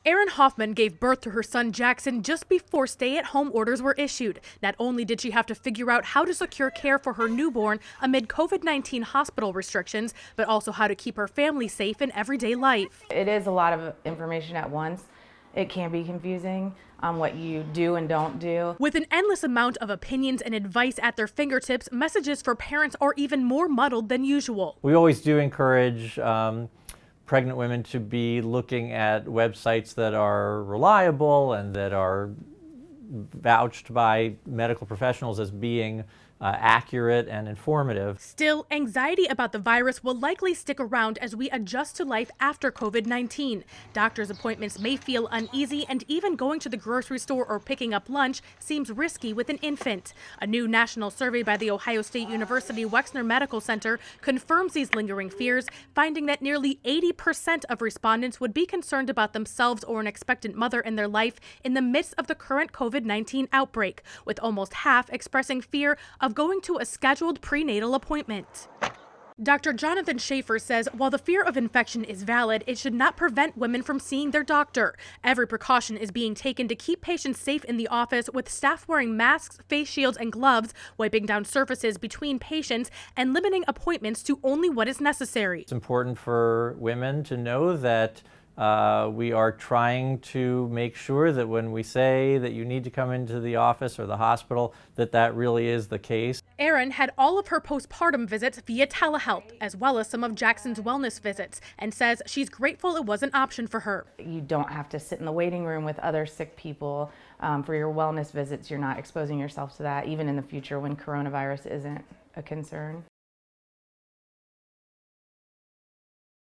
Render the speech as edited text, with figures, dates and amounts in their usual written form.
Erin Hoffman gave birth to her son Jackson just before stay-at-home orders were issued. Not only did she have to figure out how to secure care for her newborn amid COVID-19 hospital restrictions, but also how to keep her family safe in everyday life. It is a lot of information at once. It can be confusing on what you do and don't do. With an endless amount of opinions and advice at their fingertips, messages for parents are even more muddled than usual. We always do encourage pregnant women to be looking at websites that are reliable and that are vouched by medical professionals as being accurate and informative. Still, anxiety about the virus will likely stick around as we adjust to life after COVID-19. Doctor's appointments may feel uneasy, and even going to the grocery store or picking up lunch seems risky with an infant. A new national survey by the Ohio State University Wexner Medical Center confirms these lingering fears, finding that nearly 80% of respondents would be concerned about themselves or an expectant mother in their life in the midst of the current COVID-19 outbreak, with almost half expressing fear of going to a scheduled prenatal appointment. Dr. Jonathan Schaefer says while the fear of infection is valid, it should not prevent women from seeing their doctor. Every precaution is being taken to keep patients safe in the office, with staff wearing masks, face shields, and gloves, wiping down surfaces between patients, and limiting appointments to only what is necessary. It's important for women to know that we are trying to make sure that when we say that you need to come into the office or the hospital, that really is the case. Erin had all of her postpartum visits via telehealth, as well as some of Jackson's wellness visits, and says she's grateful it was an option for her. You don't have to sit in the waiting room with other sick people for your wellness visits. You're not exposing yourself to that, even in the future when coronavirus isn't a concern.